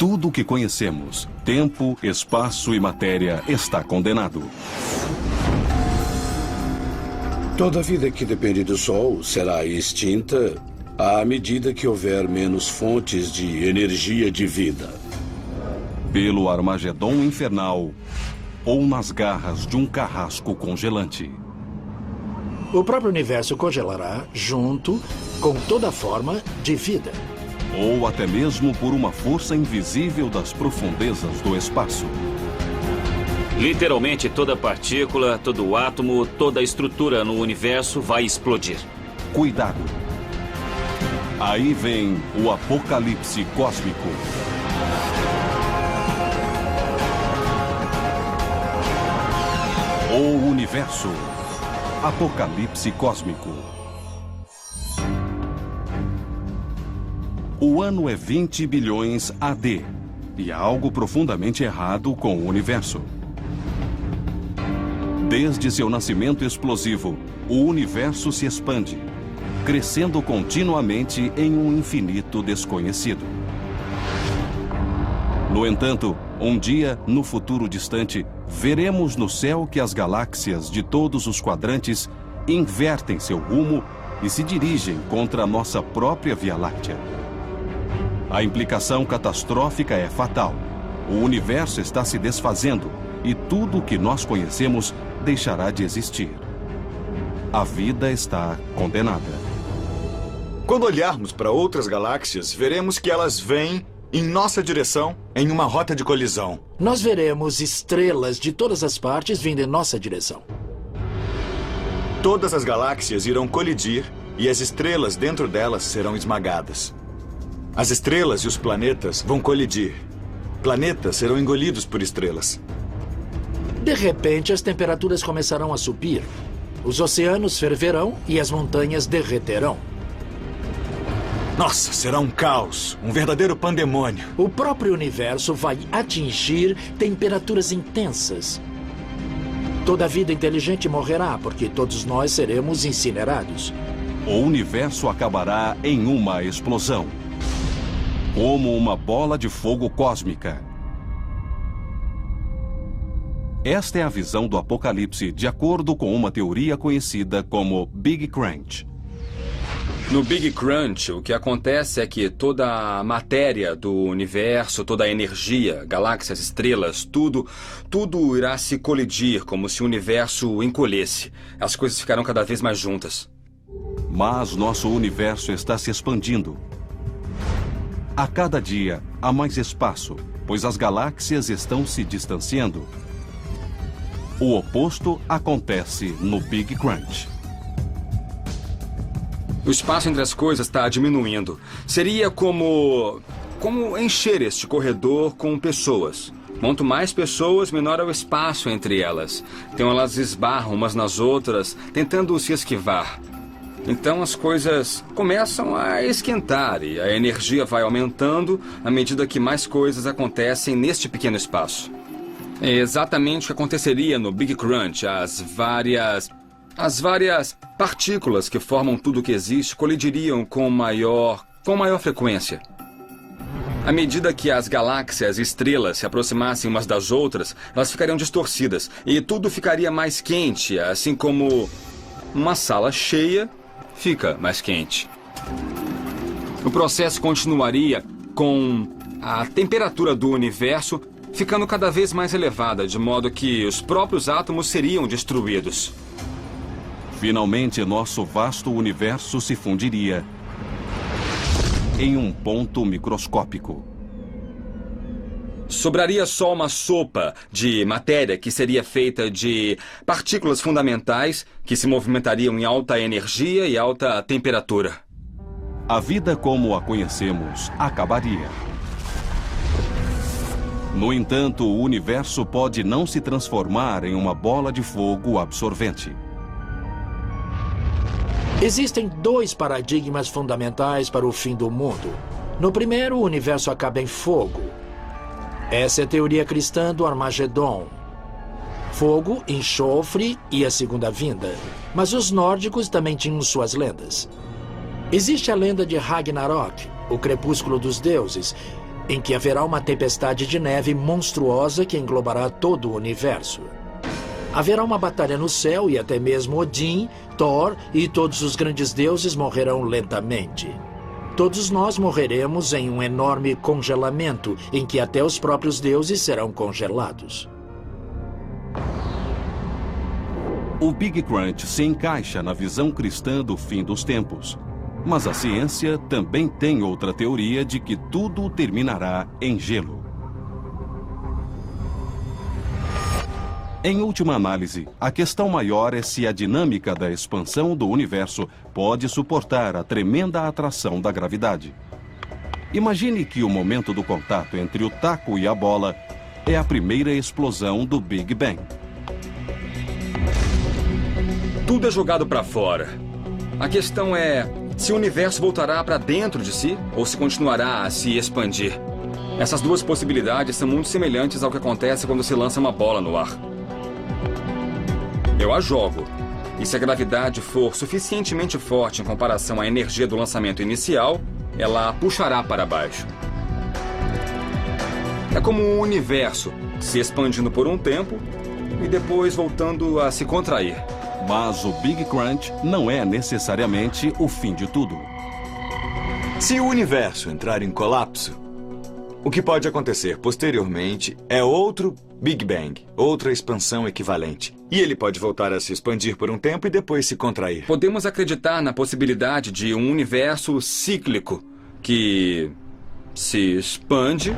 Tudo o que conhecemos, tempo, espaço e matéria, está condenado. Toda vida que depende do Sol será extinta à medida que houver menos fontes de energia de vida. Pelo Armagedon infernal ou nas garras de um carrasco congelante. O próprio universo congelará junto com toda forma de vida. Ou até mesmo por uma força invisível das profundezas do espaço. Literalmente toda partícula, todo átomo, toda estrutura no universo vai explodir. Cuidado! Aí vem o apocalipse cósmico. O universo. Apocalipse cósmico. O ano é 20 bilhões AD. E há algo profundamente errado com o universo. Desde seu nascimento explosivo, o universo se expande, crescendo continuamente em um infinito desconhecido. No entanto, um dia, no futuro distante, veremos no céu que as galáxias de todos os quadrantes invertem seu rumo e se dirigem contra a nossa própria Via Láctea. A implicação catastrófica é fatal. O universo está se desfazendo e tudo o que nós conhecemos deixará de existir. A vida está condenada. Quando olharmos para outras galáxias, veremos que elas vêm em nossa direção em uma rota de colisão. Nós veremos estrelas de todas as partes vindo em nossa direção. Todas as galáxias irão colidir e as estrelas dentro delas serão esmagadas. As estrelas e os planetas vão colidir. Planetas serão engolidos por estrelas. De repente, as temperaturas começarão a subir. Os oceanos ferverão e as montanhas derreterão. Nossa, será um caos, um verdadeiro pandemônio. O próprio universo vai atingir temperaturas intensas. Toda vida inteligente morrerá, porque todos nós seremos incinerados. O universo acabará em uma explosão. Como uma bola de fogo cósmica. Esta é a visão do Apocalipse, de acordo com uma teoria conhecida como Big Crunch. No Big Crunch, o que acontece é que toda a matéria do universo, toda a energia, galáxias, estrelas, tudo irá se colidir, como se o universo encolhesse. As coisas ficarão cada vez mais juntas. Mas nosso universo está se expandindo. A cada dia, há mais espaço, pois as galáxias estão se distanciando. O oposto acontece no Big Crunch. O espaço entre as coisas está diminuindo. Seria como encher este corredor com pessoas. Quanto mais pessoas, menor é o espaço entre elas. Então elas esbarram umas nas outras, tentando se esquivar. Então as coisas começam a esquentar e a energia vai aumentando à medida que mais coisas acontecem neste pequeno espaço. É exatamente o que aconteceria no Big Crunch. As várias partículas que formam tudo o que existe colidiriam com maior frequência. À medida que as galáxias e estrelas se aproximassem umas das outras, elas ficariam distorcidas e tudo ficaria mais quente, assim como uma sala cheia fica mais quente. O processo continuaria com a temperatura do universo ficando cada vez mais elevada, de modo que os próprios átomos seriam destruídos. Finalmente, nosso vasto universo se fundiria em um ponto microscópico. Sobraria só uma sopa de matéria que seria feita de partículas fundamentais que se movimentariam em alta energia e alta temperatura. A vida como a conhecemos acabaria. No entanto, o universo pode não se transformar em uma bola de fogo absorvente. Existem dois paradigmas fundamentais para o fim do mundo. No primeiro, o universo acaba em fogo. Essa é a teoria cristã do Armagedon. Fogo, enxofre e a segunda vinda. Mas os nórdicos também tinham suas lendas. Existe a lenda de Ragnarok, o crepúsculo dos deuses. em que haverá uma tempestade de neve monstruosa que englobará todo o universo. Haverá uma batalha no céu e até mesmo Odin, Thor e todos os grandes deuses morrerão lentamente. Todos nós morreremos em um enorme congelamento, em que até os próprios deuses serão congelados. O Big Crunch se encaixa na visão cristã do fim dos tempos. Mas a ciência também tem outra teoria de que tudo terminará em gelo. Em última análise, a questão maior é se a dinâmica da expansão do universo pode suportar a tremenda atração da gravidade. Imagine que o momento do contato entre o taco e a bola é a primeira explosão do Big Bang. Tudo é jogado para fora. A questão é se o universo voltará para dentro de si ou se continuará a se expandir. Essas duas possibilidades são muito semelhantes ao que acontece quando se lança uma bola no ar. Eu a jogo, e se a gravidade for suficientemente forte em comparação à energia do lançamento inicial, ela a puxará para baixo. É como um universo se expandindo por um tempo e depois voltando a se contrair. Mas o Big Crunch não é necessariamente o fim de tudo. Se o universo entrar em colapso, o que pode acontecer posteriormente é outro Big Bang, outra expansão equivalente. E ele pode voltar a se expandir por um tempo e depois se contrair. Podemos acreditar na possibilidade de um universo cíclico que se expande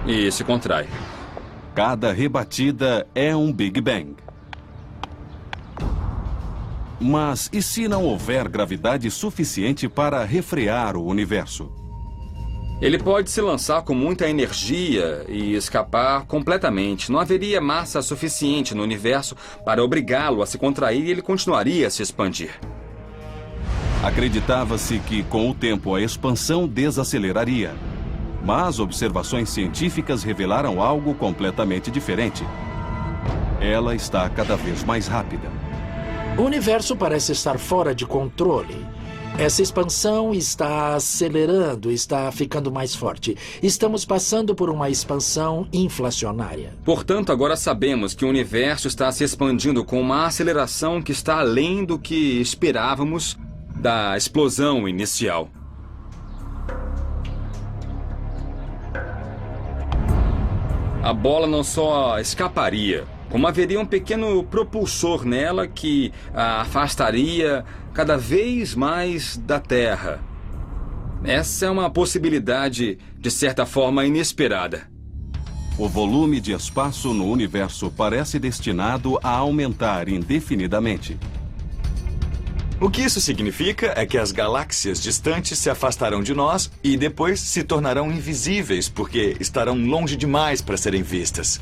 e se contrai. Cada rebatida é um Big Bang. Mas e se não houver gravidade suficiente para refrear o universo? Ele pode se lançar com muita energia e escapar completamente. Não haveria massa suficiente no universo para obrigá-lo a se contrair e ele continuaria a se expandir. Acreditava-se que, com o tempo, a expansão desaceleraria. Mas observações científicas revelaram algo completamente diferente. Ela está cada vez mais rápida. O universo parece estar fora de controle. Essa expansão está acelerando, está ficando mais forte. Estamos passando por uma expansão inflacionária. Portanto, agora sabemos que o universo está se expandindo com uma aceleração que está além do que esperávamos da explosão inicial. A bola não só escaparia, como haveria um pequeno propulsor nela que a afastaria cada vez mais da Terra. Essa é uma possibilidade, de certa forma, inesperada. O volume de espaço no universo parece destinado a aumentar indefinidamente. O que isso significa é que as galáxias distantes se afastarão de nós e depois se tornarão invisíveis porque estarão longe demais para serem vistas.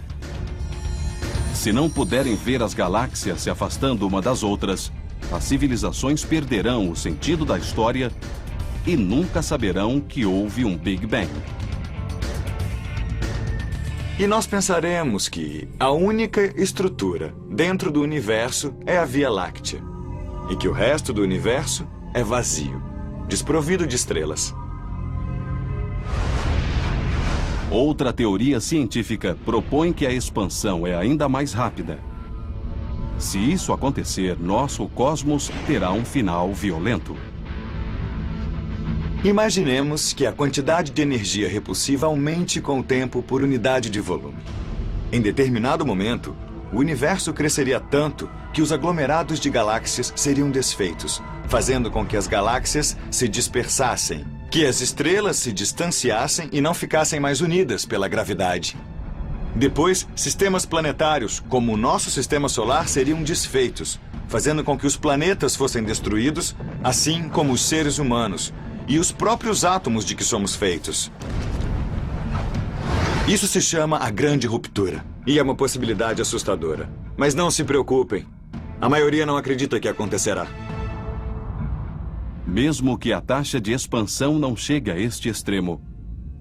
Se não puderem ver as galáxias se afastando uma das outras, as civilizações perderão o sentido da história e nunca saberão que houve um Big Bang. E nós pensaremos que a única estrutura dentro do universo é a Via Láctea e que o resto do universo é vazio, desprovido de estrelas. Outra teoria científica propõe que a expansão é ainda mais rápida. Se isso acontecer, nosso cosmos terá um final violento. Imaginemos que a quantidade de energia repulsiva aumente com o tempo por unidade de volume. Em determinado momento, o universo cresceria tanto que os aglomerados de galáxias seriam desfeitos, fazendo com que as galáxias se dispersassem, que as estrelas se distanciassem e não ficassem mais unidas pela gravidade. Depois, sistemas planetários, como o nosso sistema solar, seriam desfeitos, fazendo com que os planetas fossem destruídos, assim como os seres humanos e os próprios átomos de que somos feitos. Isso se chama a Grande Ruptura. E é uma possibilidade assustadora. Mas não se preocupem. A maioria não acredita que acontecerá. Mesmo que a taxa de expansão não chegue a este extremo,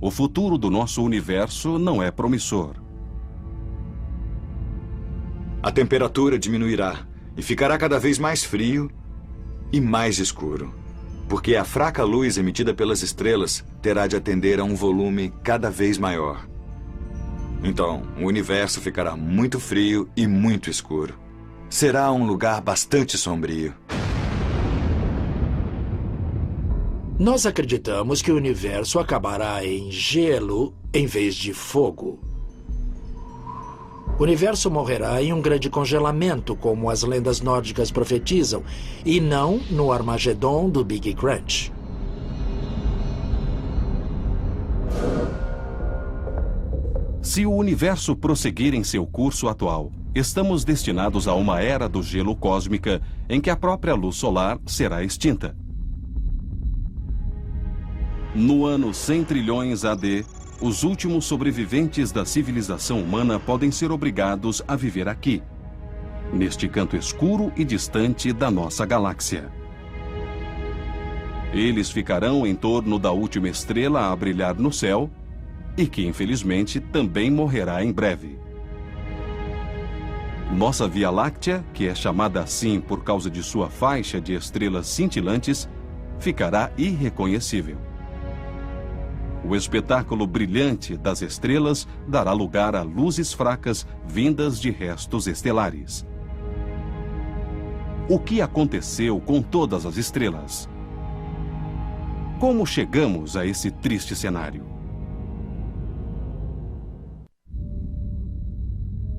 o futuro do nosso universo não é promissor. A temperatura diminuirá e ficará cada vez mais frio e mais escuro. porque a fraca luz emitida pelas estrelas terá de atender a um volume cada vez maior. Então, o universo ficará muito frio e muito escuro. Será um lugar bastante sombrio. Nós acreditamos que o universo acabará em gelo em vez de fogo. O universo morrerá em um grande congelamento, como as lendas nórdicas profetizam, e não no Armagedon do Big Crunch. Se o universo prosseguir em seu curso atual, estamos destinados a uma era do gelo cósmica em que a própria luz solar será extinta. No ano 100 trilhões AD, os últimos sobreviventes da civilização humana podem ser obrigados a viver aqui, neste canto escuro e distante da nossa galáxia. Eles ficarão em torno da última estrela a brilhar no céu e que, infelizmente, também morrerá em breve. Nossa Via Láctea, que é chamada assim por causa de sua faixa de estrelas cintilantes, ficará irreconhecível. O espetáculo brilhante das estrelas dará lugar a luzes fracas vindas de restos estelares. O que aconteceu com todas as estrelas? Como chegamos a esse triste cenário?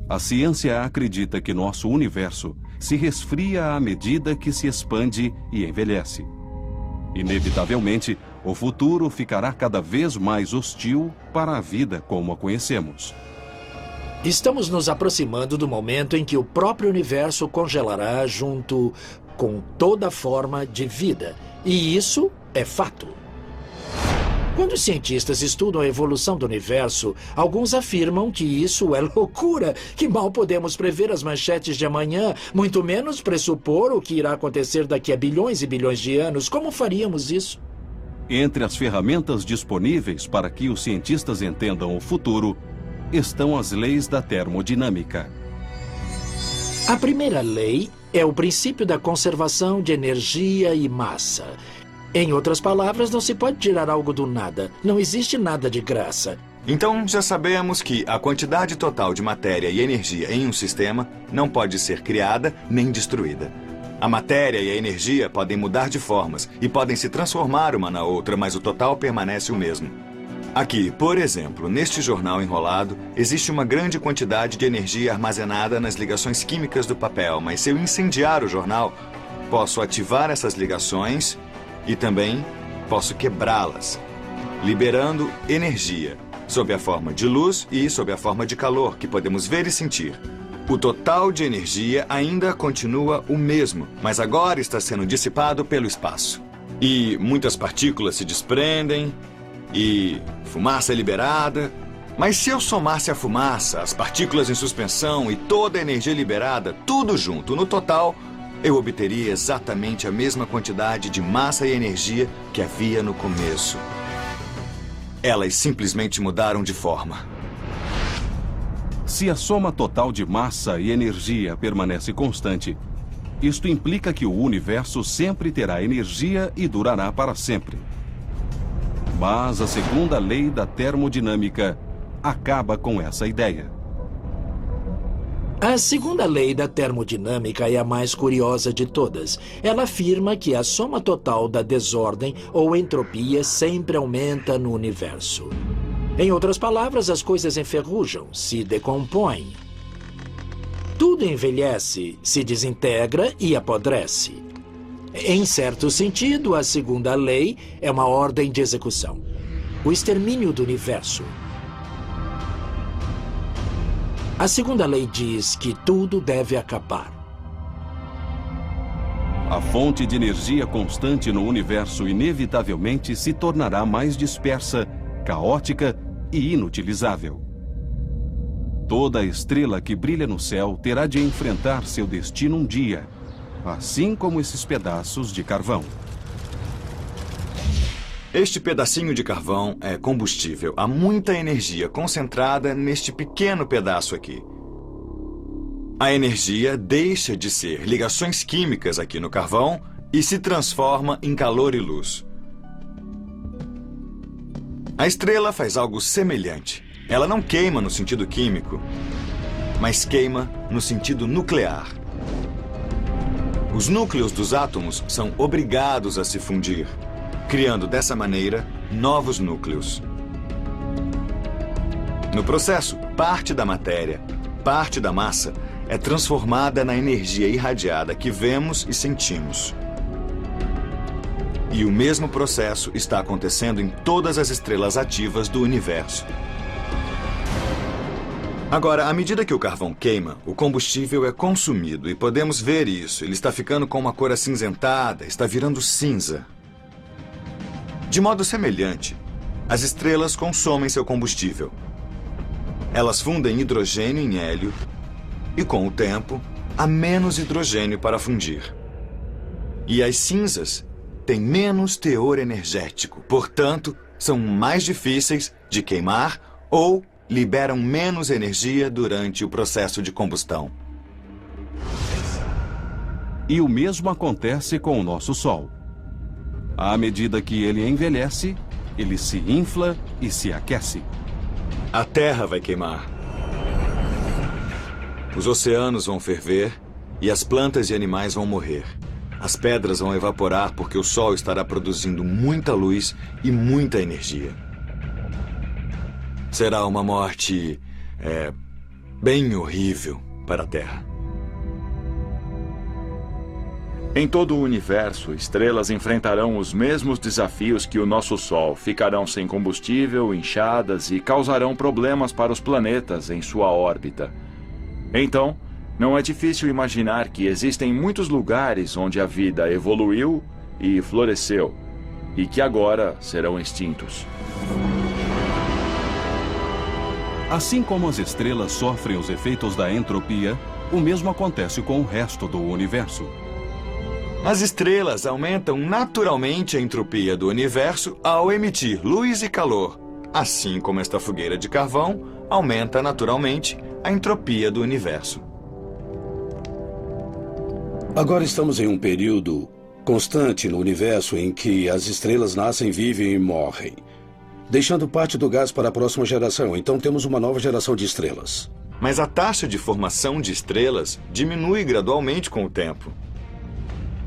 A ciência acredita que nosso universo se resfria à medida que se expande e envelhece. Inevitavelmente, o futuro ficará cada vez mais hostil para a vida como a conhecemos. Estamos nos aproximando do momento em que o próprio universo congelará junto com toda forma de vida. E isso é fato. Quando os cientistas estudam a evolução do universo, alguns afirmam que isso é loucura, que mal podemos prever as manchetes de amanhã, muito menos pressupor o que irá acontecer daqui a bilhões e bilhões de anos. Como faríamos isso? Entre as ferramentas disponíveis para que os cientistas entendam o futuro, estão as leis da termodinâmica. A primeira lei é o princípio da conservação de energia e massa. Em outras palavras, não se pode tirar algo do nada. Não existe nada de graça. Então, já sabemos que a quantidade total de matéria e energia em um sistema não pode ser criada nem destruída. A matéria e a energia podem mudar de formas e podem se transformar uma na outra, mas o total permanece o mesmo. Aqui, por exemplo, neste jornal enrolado, existe uma grande quantidade de energia armazenada nas ligações químicas do papel, mas se eu incendiar o jornal, posso ativar essas ligações e também posso quebrá-las, liberando energia, sob a forma de luz e sob a forma de calor, que podemos ver e sentir. O total de energia ainda continua o mesmo, mas agora está sendo dissipado pelo espaço. E muitas partículas se desprendem, e fumaça é liberada. Mas se eu somasse a fumaça, as partículas em suspensão e toda a energia liberada, tudo junto, no total, eu obteria exatamente a mesma quantidade de massa e energia que havia no começo. Elas simplesmente mudaram de forma. Se a soma total de massa e energia permanece constante, isto implica que o universo sempre terá energia e durará para sempre. Mas a segunda lei da termodinâmica acaba com essa ideia. A segunda lei da termodinâmica é a mais curiosa de todas. Ela afirma que a soma total da desordem ou entropia sempre aumenta no universo. Em outras palavras, as coisas enferrujam, se decompõem. Tudo envelhece, se desintegra e apodrece. Em certo sentido, a segunda lei é uma ordem de execução. O extermínio do universo. A segunda lei diz que tudo deve acabar. A fonte de energia constante no universo inevitavelmente se tornará mais dispersa, caótica e inutilizável. Toda estrela que brilha no céu terá de enfrentar seu destino um dia, assim como esses pedaços de carvão. Este pedacinho de carvão é combustível. Há muita energia concentrada neste pequeno pedaço aqui. A energia deixa de ser ligações químicas aqui no carvão e se transforma em calor e luz. A estrela faz algo semelhante. Ela não queima no sentido químico, mas queima no sentido nuclear. Os núcleos dos átomos são obrigados a se fundir, criando dessa maneira novos núcleos. No processo, parte da matéria, parte da massa, é transformada na energia irradiada que vemos e sentimos. E o mesmo processo está acontecendo em todas as estrelas ativas do universo. Agora, à medida que o carvão queima, o combustível é consumido e podemos ver isso. Ele está ficando com uma cor acinzentada, está virando cinza. De modo semelhante, as estrelas consomem seu combustível. Elas fundem hidrogênio em hélio e, com o tempo, há menos hidrogênio para fundir. E as cinzas têm menos teor energético, portanto, são mais difíceis de queimar ou liberam menos energia durante o processo de combustão. E o mesmo acontece com o nosso Sol. À medida que ele envelhece, ele se infla e se aquece. A Terra vai queimar. Os oceanos vão ferver e as plantas e animais vão morrer. As pedras vão evaporar porque o Sol estará produzindo muita luz e muita energia. Será uma morte, bem horrível para a Terra. Em todo o universo, estrelas enfrentarão os mesmos desafios que o nosso Sol. Ficarão sem combustível, inchadas e causarão problemas para os planetas em sua órbita. Então, não é difícil imaginar que existem muitos lugares onde a vida evoluiu e floresceu, e que agora serão extintos. Assim como as estrelas sofrem os efeitos da entropia, o mesmo acontece com o resto do universo. As estrelas aumentam naturalmente a entropia do universo ao emitir luz e calor, assim como esta fogueira de carvão aumenta naturalmente a entropia do universo. Agora estamos em um período constante no universo em que as estrelas nascem, vivem e morrem, deixando parte do gás para a próxima geração. Então temos uma nova geração de estrelas. Mas a taxa de formação de estrelas diminui gradualmente com o tempo.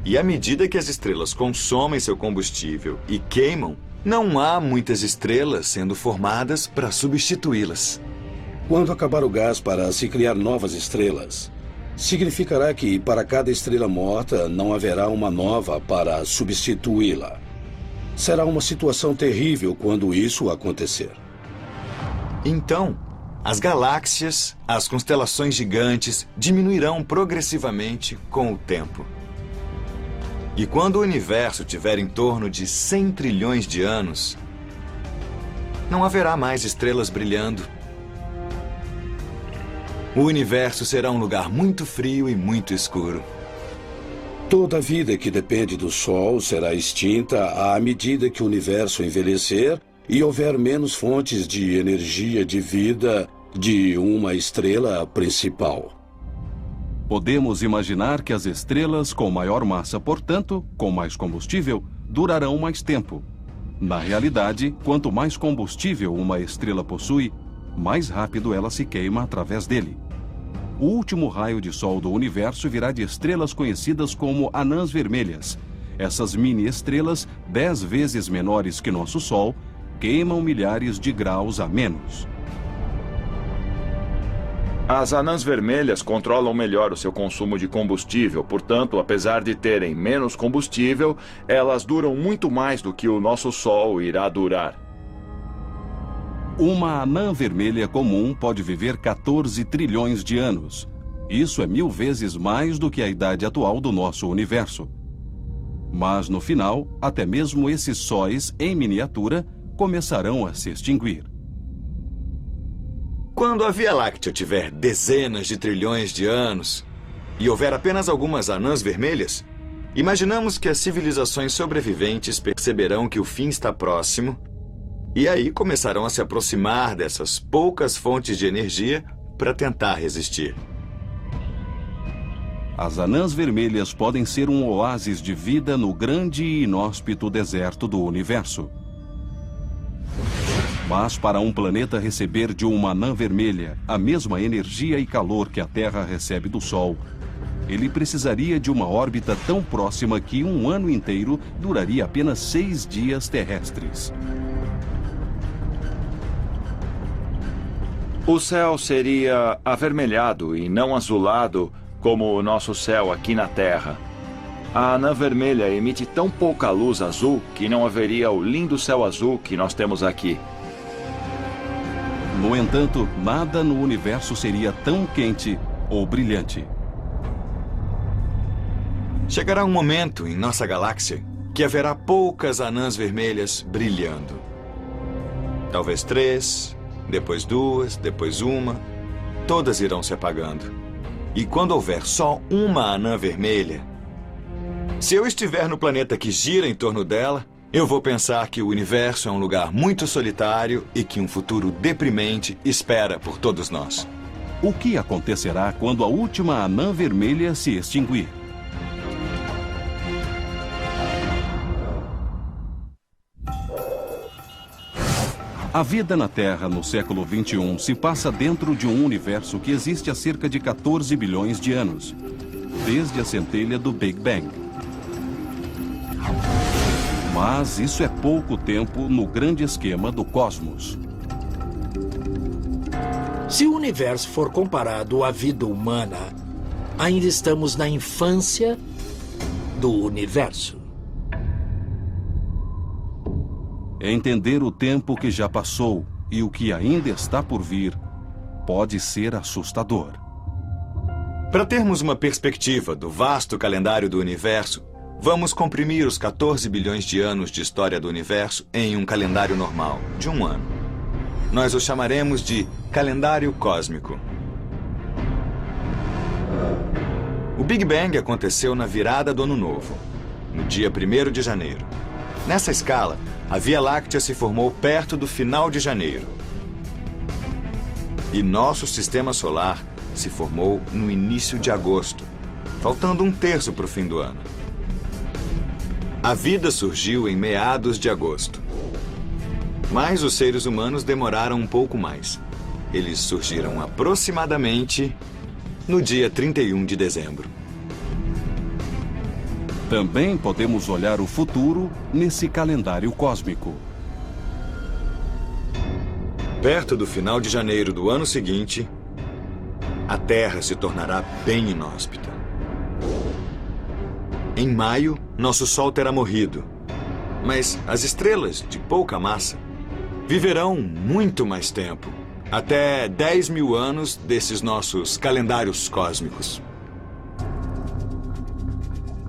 E à medida que as estrelas consomem seu combustível e queimam, não há muitas estrelas sendo formadas para substituí-las. Quando acabar o gás para se criar novas estrelas, significará que para cada estrela morta não haverá uma nova para substituí-la. Será uma situação terrível quando isso acontecer. Então, as galáxias, as constelações gigantes diminuirão progressivamente com o tempo. E quando o universo tiver em torno de 100 trilhões de anos, não haverá mais estrelas brilhando. O universo será um lugar muito frio e muito escuro. Toda a vida que depende do Sol será extinta à medida que o universo envelhecer e houver menos fontes de energia de vida de uma estrela principal. Podemos imaginar que as estrelas com maior massa, portanto, com mais combustível, durarão mais tempo. Na realidade, quanto mais combustível uma estrela possui, mais rápido ela se queima através dele. O último raio de sol do universo virá de estrelas conhecidas como anãs vermelhas. Essas mini-estrelas, 10 vezes menores que nosso Sol, queimam milhares de graus a menos. As anãs vermelhas controlam melhor o seu consumo de combustível, portanto, apesar de terem menos combustível, elas duram muito mais do que o nosso Sol irá durar. Uma anã vermelha comum pode viver 14 trilhões de anos. Isso é 1000 vezes mais do que a idade atual do nosso universo. Mas, no final, até mesmo esses sóis, em miniatura, começarão a se extinguir. Quando a Via Láctea tiver dezenas de trilhões de anos e houver apenas algumas anãs vermelhas, imaginamos que as civilizações sobreviventes perceberão que o fim está próximo e aí começarão a se aproximar dessas poucas fontes de energia para tentar resistir. As anãs vermelhas podem ser um oásis de vida no grande e inóspito deserto do universo. Mas para um planeta receber de uma anã vermelha a mesma energia e calor que a Terra recebe do Sol, ele precisaria de uma órbita tão próxima que um ano inteiro duraria apenas 6 dias terrestres. O céu seria avermelhado e não azulado como o nosso céu aqui na Terra. A anã vermelha emite tão pouca luz azul que não haveria o lindo céu azul que nós temos aqui. No entanto, nada no universo seria tão quente ou brilhante. Chegará um momento em nossa galáxia que haverá poucas anãs vermelhas brilhando. Talvez 3, depois 2, depois 1. Todas irão se apagando. E quando houver só uma anã vermelha, se eu estiver no planeta que gira em torno dela, eu vou pensar que o universo é um lugar muito solitário e que um futuro deprimente espera por todos nós. O que acontecerá quando a última anã vermelha se extinguir? A vida na Terra no século XXI se passa dentro de um universo que existe há cerca de 14 bilhões de anos, desde a centelha do Big Bang. Mas isso é pouco tempo no grande esquema do cosmos. Se o universo for comparado à vida humana, ainda estamos na infância do universo. Entender o tempo que já passou e o que ainda está por vir pode ser assustador. Para termos uma perspectiva do vasto calendário do universo, vamos comprimir os 14 bilhões de anos de história do universo em um calendário normal, de um ano. Nós o chamaremos de calendário cósmico. O Big Bang aconteceu na virada do Ano Novo, no dia 1º de janeiro. Nessa escala, a Via Láctea se formou perto do final de janeiro. E nosso sistema solar se formou no início de agosto, faltando 1/3 para o fim do ano. A vida surgiu em meados de agosto. Mas os seres humanos demoraram um pouco mais. Eles surgiram aproximadamente no dia 31 de dezembro. Também podemos olhar o futuro nesse calendário cósmico. Perto do final de janeiro do ano seguinte, a Terra se tornará bem inóspita. Em maio, nosso Sol terá morrido. Mas as estrelas de pouca massa viverão muito mais tempo, até 10 mil anos desses nossos calendários cósmicos.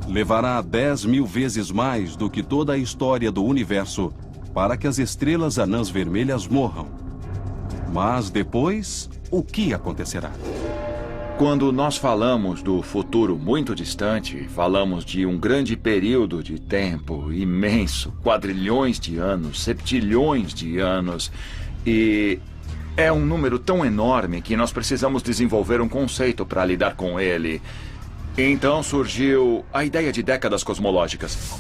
Levará 10 mil vezes mais do que toda a história do universo para que as estrelas anãs vermelhas morram. Mas depois, o que acontecerá? Quando nós falamos do futuro muito distante, falamos de um grande período de tempo imenso, quadrilhões de anos, septilhões de anos, e é um número tão enorme que nós precisamos desenvolver um conceito para lidar com ele. Então surgiu a ideia de décadas cosmológicas.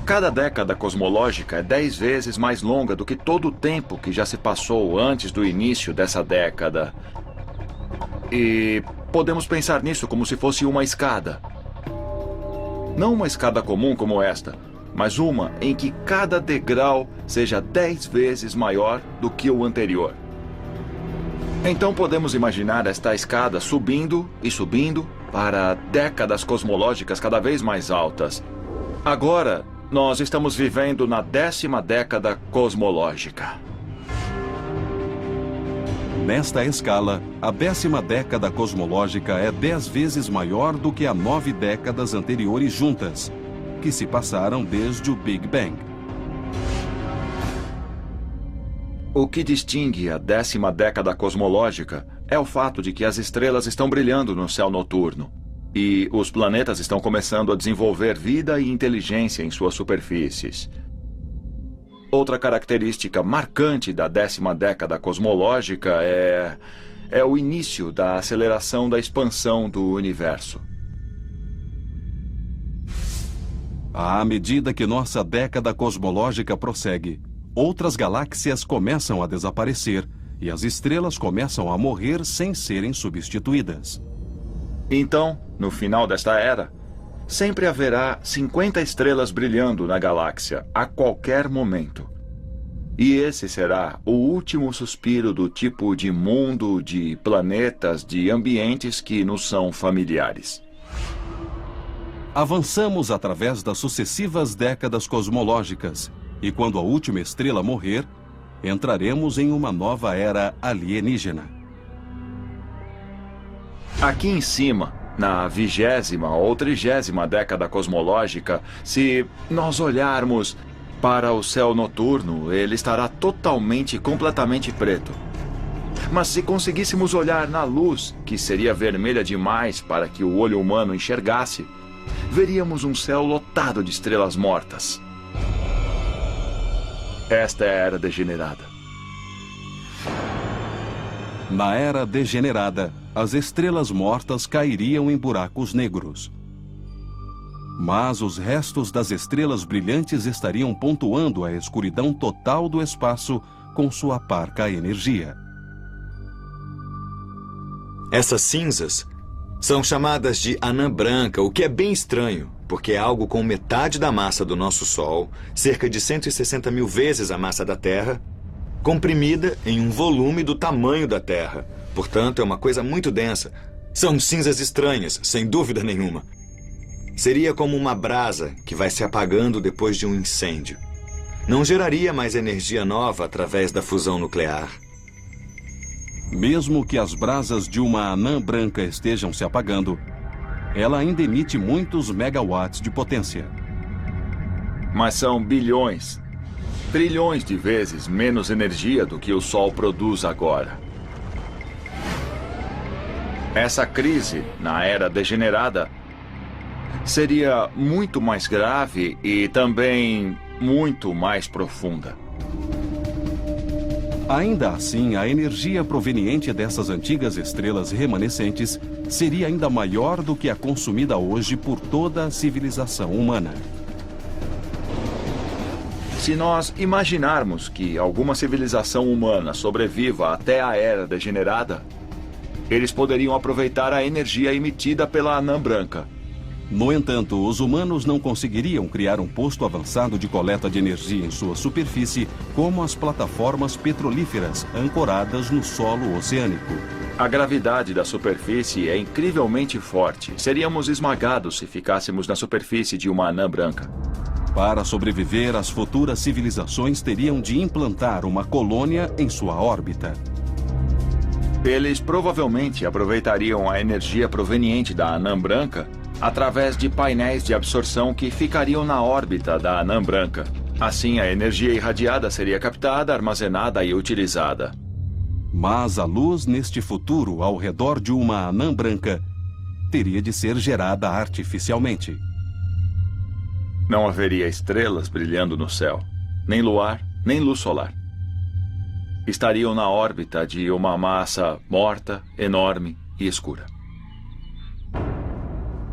Cada década cosmológica é 10 vezes mais longa do que todo o tempo que já se passou antes do início dessa década. E podemos pensar nisso como se fosse uma escada. Não uma escada comum como esta, mas uma em que cada degrau seja 10 vezes maior do que o anterior. Então podemos imaginar esta escada subindo e subindo para décadas cosmológicas cada vez mais altas. Agora, nós estamos vivendo na 10ª década cosmológica. Nesta escala, a 10ª década cosmológica é 10 vezes maior do que as 9 décadas anteriores juntas, que se passaram desde o Big Bang. O que distingue a 10ª década cosmológica é o fato de que as estrelas estão brilhando no céu noturno e os planetas estão começando a desenvolver vida e inteligência em suas superfícies. Outra característica marcante da 10ª década cosmológica é é o início da aceleração da expansão do universo. À medida que nossa década cosmológica prossegue, outras galáxias começam a desaparecer e as estrelas começam a morrer sem serem substituídas. Então, no final desta era, sempre haverá 50 estrelas brilhando na galáxia a qualquer momento. E esse será o último suspiro do tipo de mundo, de planetas, de ambientes que nos são familiares. Avançamos através das sucessivas décadas cosmológicas, e quando a última estrela morrer, entraremos em uma nova era alienígena. Aqui em cima, na 20ª ou 30ª década cosmológica, se nós olharmos para o céu noturno, ele estará completamente preto. Mas se conseguíssemos olhar na luz, que seria vermelha demais para que o olho humano enxergasse, veríamos um céu lotado de estrelas mortas. Esta é a Era Degenerada. Na Era Degenerada, as estrelas mortas cairiam em buracos negros. Mas os restos das estrelas brilhantes estariam pontuando a escuridão total do espaço com sua parca energia. Essas cinzas são chamadas de anã branca, o que é bem estranho, porque é algo com metade da massa do nosso Sol, cerca de 160 mil vezes a massa da Terra, comprimida em um volume do tamanho da Terra. Portanto, é uma coisa muito densa. São cinzas estranhas, sem dúvida nenhuma. Seria como uma brasa que vai se apagando depois de um incêndio. Não geraria mais energia nova através da fusão nuclear. Mesmo que as brasas de uma anã branca estejam se apagando, ela ainda emite muitos megawatts de potência. Mas são bilhões, trilhões de vezes menos energia do que o Sol produz agora. Essa crise, na Era Degenerada, seria muito mais grave e também muito mais profunda. Ainda assim, a energia proveniente dessas antigas estrelas remanescentes seria ainda maior do que a consumida hoje por toda a civilização humana. Se nós imaginarmos que alguma civilização humana sobreviva até a Era Degenerada, eles poderiam aproveitar a energia emitida pela anã branca. No entanto, os humanos não conseguiriam criar um posto avançado de coleta de energia em sua superfície como as plataformas petrolíferas ancoradas no solo oceânico. A gravidade da superfície é incrivelmente forte. Seríamos esmagados se ficássemos na superfície de uma anã branca. Para sobreviver, as futuras civilizações teriam de implantar uma colônia em sua órbita. Eles provavelmente aproveitariam a energia proveniente da anã branca através de painéis de absorção que ficariam na órbita da anã branca. Assim, a energia irradiada seria captada, armazenada e utilizada. Mas a luz neste futuro ao redor de uma anã branca teria de ser gerada artificialmente. Não haveria estrelas brilhando no céu, nem luar, nem luz solar. Estariam na órbita de uma massa morta, enorme e escura.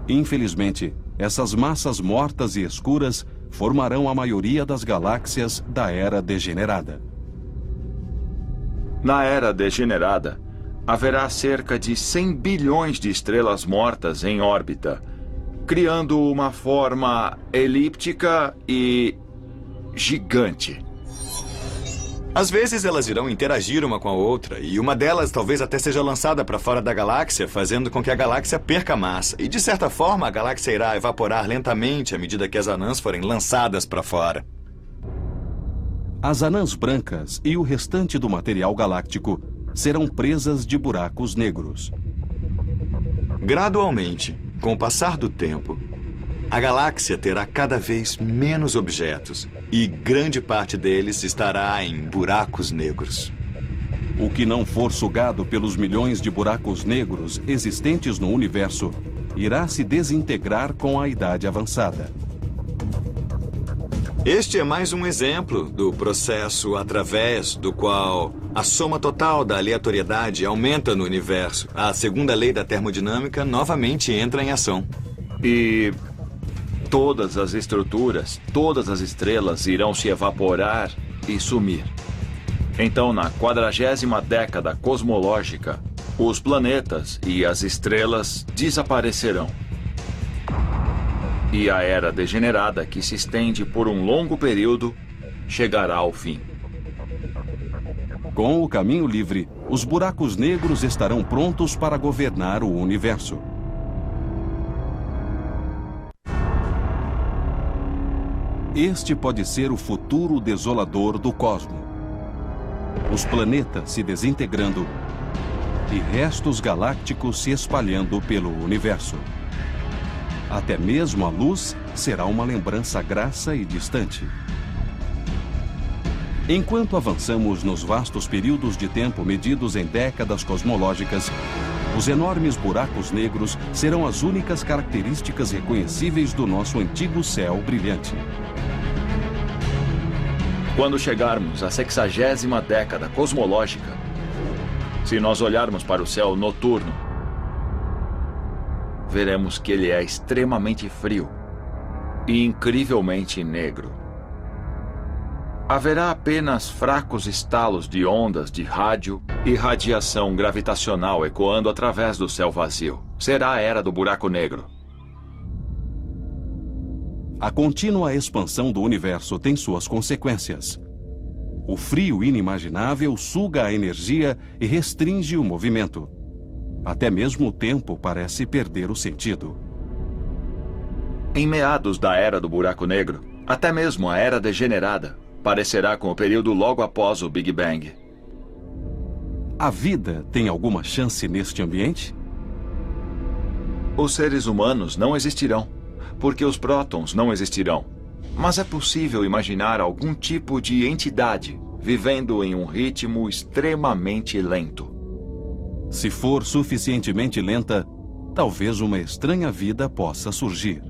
Infelizmente, essas massas mortas e escuras formarão a maioria das galáxias da Era Degenerada. Na Era Degenerada, haverá cerca de 100 bilhões de estrelas mortas em órbita, criando uma forma elíptica e gigante. Às vezes elas irão interagir uma com a outra, e uma delas talvez até seja lançada para fora da galáxia, fazendo com que a galáxia perca massa. E de certa forma, a galáxia irá evaporar lentamente à medida que as anãs forem lançadas para fora. As anãs brancas e o restante do material galáctico serão presas de buracos negros. Gradualmente, com o passar do tempo, a galáxia terá cada vez menos objetos e grande parte deles estará em buracos negros. O que não for sugado pelos milhões de buracos negros existentes no universo irá se desintegrar com a idade avançada. Este é mais um exemplo do processo através do qual A soma total da aleatoriedade aumenta no universo. A segunda lei da termodinâmica novamente entra em ação. E todas as estruturas, todas as estrelas irão se evaporar e sumir. Então, na 40ª década cosmológica, os planetas e as estrelas desaparecerão. E a era degenerada, que se estende por um longo período, chegará ao fim. Com o caminho livre, os buracos negros estarão prontos para governar o universo. Este pode ser o futuro desolador do cosmos. Os planetas se desintegrando e restos galácticos se espalhando pelo universo. Até mesmo a luz será uma lembrança grassa e distante. Enquanto avançamos nos vastos períodos de tempo medidos em décadas cosmológicas, os enormes buracos negros serão as únicas características reconhecíveis do nosso antigo céu brilhante. Quando chegarmos à 60ª década cosmológica, se nós olharmos para o céu noturno, veremos que ele é extremamente frio e incrivelmente negro. Haverá apenas fracos estalos de ondas de rádio e radiação gravitacional ecoando através do céu vazio. Será a era do buraco negro. A contínua expansão do universo tem suas consequências. O frio inimaginável suga a energia e restringe o movimento. Até mesmo o tempo parece perder o sentido. Em meados da era do buraco negro, até mesmo a era degenerada parecerá com o período logo após o Big Bang. A vida tem alguma chance neste ambiente? Os seres humanos não existirão, porque os prótons não existirão. Mas é possível imaginar algum tipo de entidade vivendo em um ritmo extremamente lento. Se for suficientemente lenta, talvez uma estranha vida possa surgir.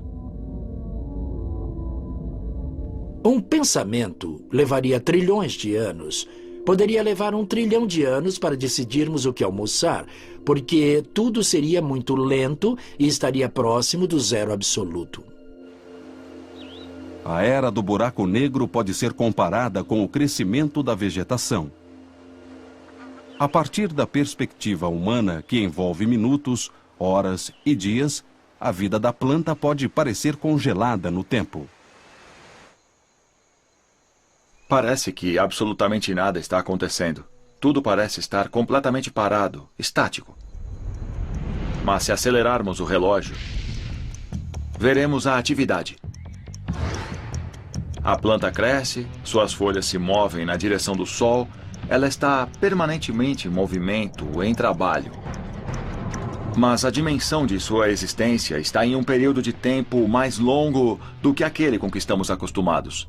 Um pensamento levaria trilhões de anos. Poderia levar 1 trilhão de anos para decidirmos o que almoçar, porque tudo seria muito lento e estaria próximo do zero absoluto. A era do buraco negro pode ser comparada com o crescimento da vegetação. A partir da perspectiva humana, que envolve minutos, horas e dias, a vida da planta pode parecer congelada no tempo. Parece que absolutamente nada está acontecendo. Tudo parece estar completamente parado, estático. Mas se acelerarmos o relógio, veremos a atividade. A planta cresce, suas folhas se movem na direção do sol, ela está permanentemente em movimento, em trabalho. Mas a dimensão de sua existência está em um período de tempo mais longo do que aquele com que estamos acostumados.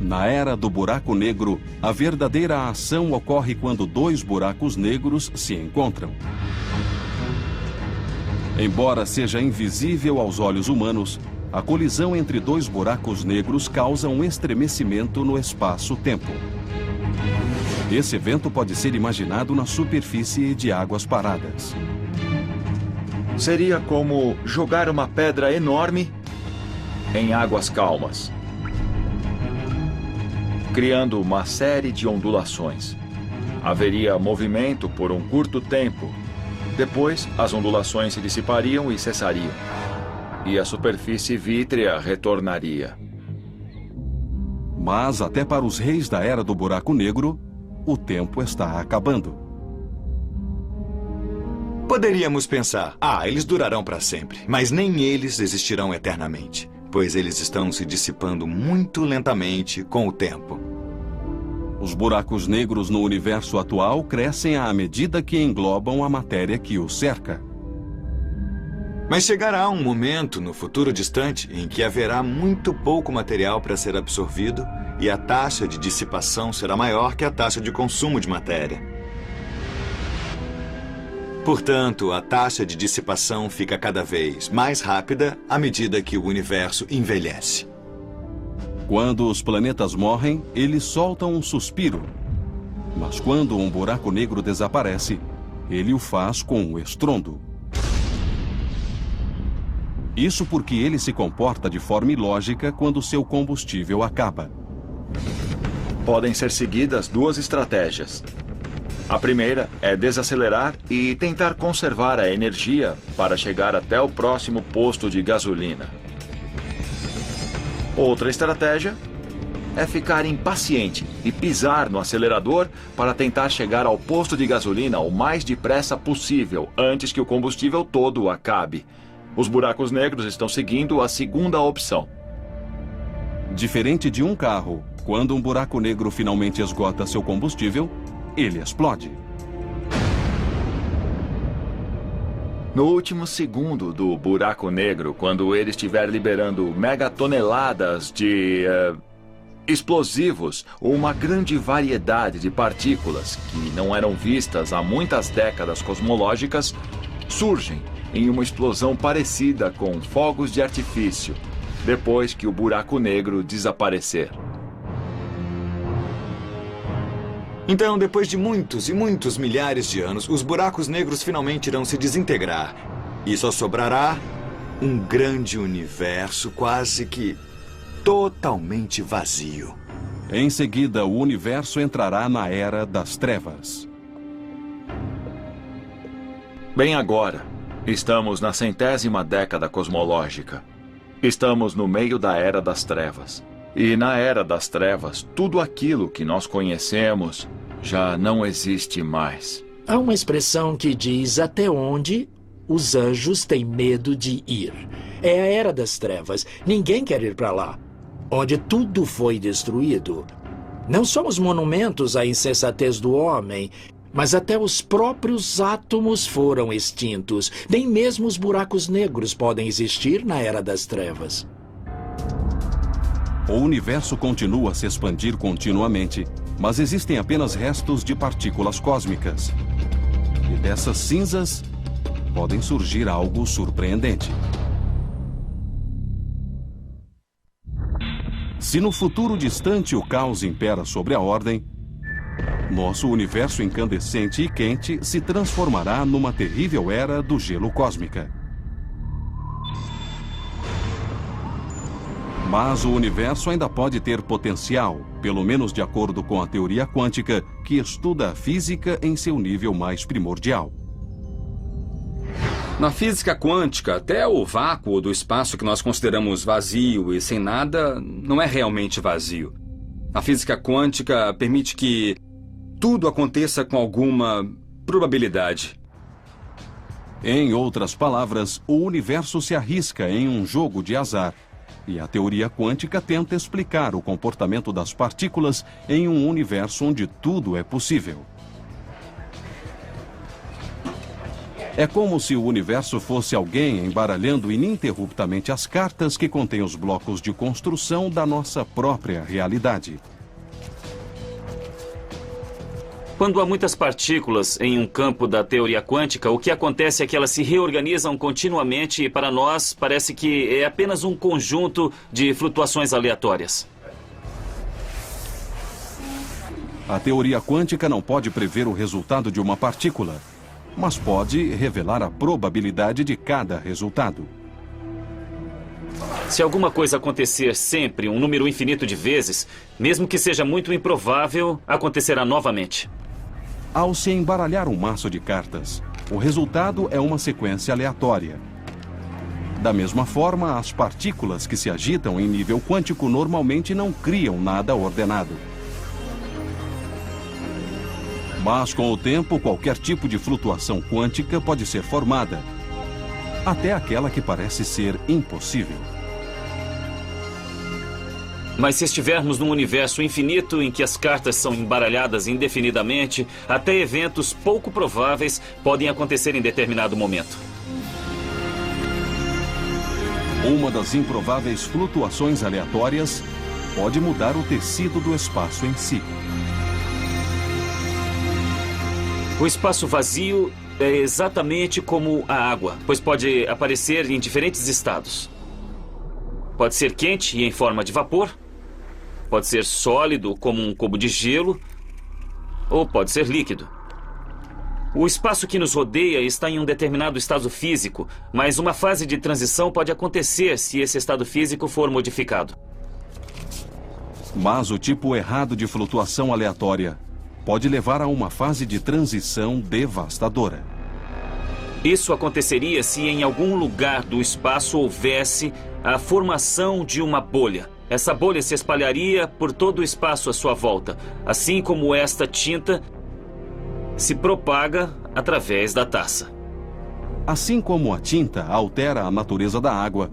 Na era do buraco negro, a verdadeira ação ocorre quando 2 buracos negros se encontram. Embora seja invisível aos olhos humanos, a colisão entre 2 buracos negros causa um estremecimento no espaço-tempo. Esse evento pode ser imaginado na superfície de águas paradas. Seria como jogar uma pedra enorme em águas calmas, criando uma série de ondulações. Haveria movimento por um curto tempo. Depois, as ondulações se dissipariam e cessariam. E a superfície vítrea retornaria. Mas até para os reis da era do buraco negro, o tempo está acabando. Poderíamos pensar, eles durarão para sempre. Mas nem eles existirão eternamente, pois eles estão se dissipando muito lentamente com o tempo. Os buracos negros no universo atual crescem à medida que englobam a matéria que os cerca. Mas chegará um momento no futuro distante em que haverá muito pouco material para ser absorvido e a taxa de dissipação será maior que a taxa de consumo de matéria. Portanto, a taxa de dissipação fica cada vez mais rápida à medida que o universo envelhece. Quando os planetas morrem, eles soltam um suspiro. Mas quando um buraco negro desaparece, ele o faz com um estrondo. Isso porque ele se comporta de forma ilógica quando seu combustível acaba. Podem ser seguidas duas estratégias. A primeira é desacelerar e tentar conservar a energia para chegar até o próximo posto de gasolina. Outra estratégia é ficar impaciente e pisar no acelerador para tentar chegar ao posto de gasolina o mais depressa possível, antes que o combustível todo acabe. Os buracos negros estão seguindo a segunda opção. Diferente de um carro, quando um buraco negro finalmente esgota seu combustível, ele explode. No último segundo do buraco negro, quando ele estiver liberando megatoneladas de explosivos ou uma grande variedade de partículas que não eram vistas há muitas décadas cosmológicas, surgem em uma explosão parecida com fogos de artifício, depois que o buraco negro desaparecer. Então, depois de muitos e muitos milhares de anos, os buracos negros finalmente irão se desintegrar. E só sobrará um grande universo quase que totalmente vazio. Em seguida, o universo entrará na Era das Trevas. Bem agora, estamos na 100ª década cosmológica. Estamos no meio da Era das Trevas. E na Era das Trevas, tudo aquilo que nós conhecemos já não existe mais. Há uma expressão que diz até onde os anjos têm medo de ir. É a Era das Trevas. Ninguém quer ir para lá, onde tudo foi destruído. Não só os monumentos à insensatez do homem, mas até os próprios átomos foram extintos. Nem mesmo os buracos negros podem existir na Era das Trevas. O universo continua a se expandir continuamente, mas existem apenas restos de partículas cósmicas. E dessas cinzas, podem surgir algo surpreendente. Se no futuro distante o caos impera sobre a ordem, nosso universo incandescente e quente se transformará numa terrível era do gelo cósmica. Mas o universo ainda pode ter potencial, pelo menos de acordo com a teoria quântica, que estuda a física em seu nível mais primordial. Na física quântica, até o vácuo do espaço que nós consideramos vazio e sem nada não é realmente vazio. A física quântica permite que tudo aconteça com alguma probabilidade. Em outras palavras, o universo se arrisca em um jogo de azar. E a teoria quântica tenta explicar o comportamento das partículas em um universo onde tudo é possível. É como se o universo fosse alguém embaralhando ininterruptamente as cartas que contêm os blocos de construção da nossa própria realidade. Quando há muitas partículas em um campo da teoria quântica, o que acontece é que elas se reorganizam continuamente e para nós parece que é apenas um conjunto de flutuações aleatórias. A teoria quântica não pode prever o resultado de uma partícula, mas pode revelar a probabilidade de cada resultado. Se alguma coisa acontecer sempre um número infinito de vezes, mesmo que seja muito improvável, acontecerá novamente. Ao se embaralhar um maço de cartas, o resultado é uma sequência aleatória. Da mesma forma, as partículas que se agitam em nível quântico normalmente não criam nada ordenado. Mas com o tempo, qualquer tipo de flutuação quântica pode ser formada, até aquela que parece ser impossível. Mas se estivermos num universo infinito em que as cartas são embaralhadas indefinidamente, até eventos pouco prováveis podem acontecer em determinado momento. Uma das improváveis flutuações aleatórias pode mudar o tecido do espaço em si. O espaço vazio é exatamente como a água, pois pode aparecer em diferentes estados. Pode ser quente e em forma de vapor, Pode ser sólido, como um cubo de gelo, ou pode ser líquido. O espaço que nos rodeia está em um determinado estado físico, mas uma fase de transição pode acontecer se esse estado físico for modificado. Mas o tipo errado de flutuação aleatória pode levar a uma fase de transição devastadora. Isso aconteceria se em algum lugar do espaço houvesse a formação de uma bolha. Essa bolha se espalharia por todo o espaço à sua volta, assim como esta tinta se propaga através da taça. Assim como a tinta altera a natureza da água,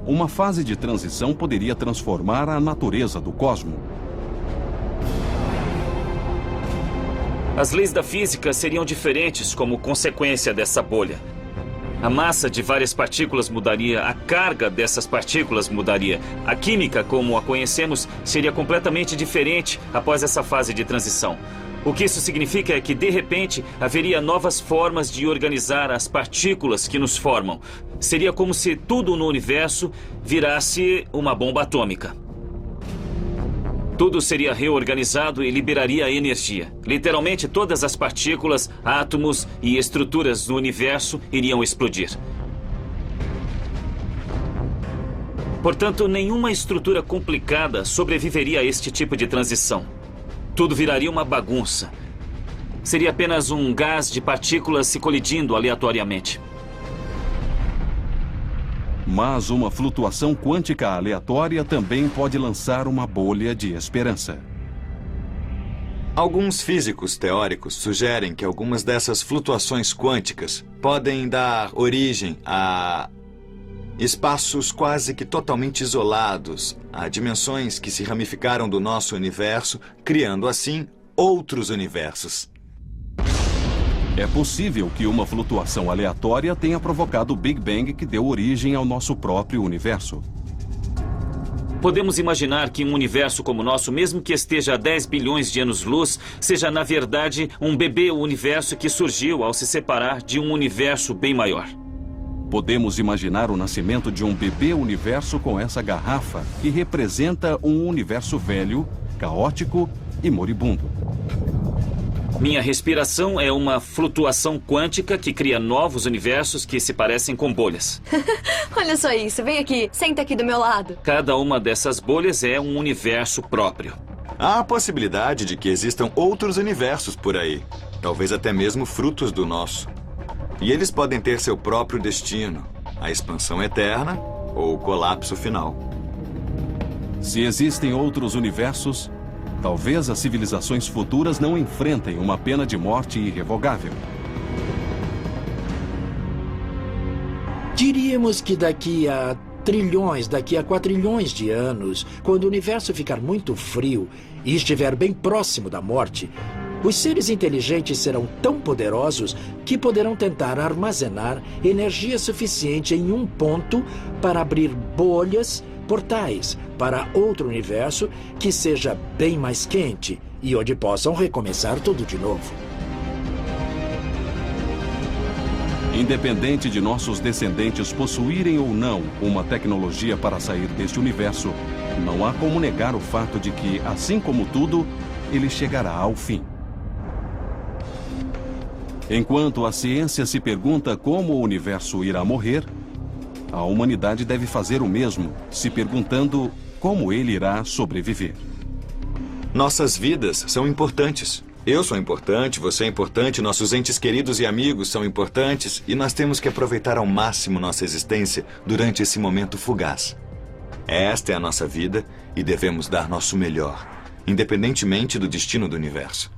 uma fase de transição poderia transformar a natureza do cosmos. As leis da física seriam diferentes como consequência dessa bolha. A massa de várias partículas mudaria, a carga dessas partículas mudaria. A química, como a conhecemos, seria completamente diferente após essa fase de transição. O que isso significa é que, de repente, haveria novas formas de organizar as partículas que nos formam. Seria como se tudo no universo virasse uma bomba atômica. Tudo seria reorganizado e liberaria energia. Literalmente, todas as partículas, átomos e estruturas do universo iriam explodir. Portanto, nenhuma estrutura complicada sobreviveria a este tipo de transição. Tudo viraria uma bagunça. Seria apenas um gás de partículas se colidindo aleatoriamente. Mas uma flutuação quântica aleatória também pode lançar uma bolha de esperança. Alguns físicos teóricos sugerem que algumas dessas flutuações quânticas podem dar origem a espaços quase que totalmente isolados, a dimensões que se ramificaram do nosso universo, criando assim outros universos. É possível que uma flutuação aleatória tenha provocado o Big Bang que deu origem ao nosso próprio universo. Podemos imaginar que um universo como o nosso, mesmo que esteja a 10 bilhões de anos-luz, seja, na verdade, um bebê universo que surgiu ao se separar de um universo bem maior. Podemos imaginar o nascimento de um bebê universo com essa garrafa, que representa um universo velho, caótico e moribundo. Minha respiração é uma flutuação quântica que cria novos universos que se parecem com bolhas. Olha só isso, vem aqui, senta aqui do meu lado. Cada uma dessas bolhas é um universo próprio. Há a possibilidade de que existam outros universos por aí, talvez até mesmo frutos do nosso. E eles podem ter seu próprio destino, a expansão eterna ou o colapso final. Se existem outros universos, talvez as civilizações futuras não enfrentem uma pena de morte irrevogável. Diríamos que daqui a trilhões, daqui a quatrilhões de anos, quando o universo ficar muito frio e estiver bem próximo da morte, os seres inteligentes serão tão poderosos que poderão tentar armazenar energia suficiente em um ponto para abrir bolhas, portais, para outro universo que seja bem mais quente e onde possam recomeçar tudo de novo. Independente de nossos descendentes possuírem ou não uma tecnologia para sair deste universo, não há como negar o fato de que, assim como tudo, ele chegará ao fim. Enquanto a ciência se pergunta como o universo irá morrer, a humanidade deve fazer o mesmo, se perguntando como ele irá sobreviver. Nossas vidas são importantes. Eu sou importante, você é importante, nossos entes queridos e amigos são importantes e nós temos que aproveitar ao máximo nossa existência durante esse momento fugaz. Esta é a nossa vida e devemos dar nosso melhor, independentemente do destino do universo.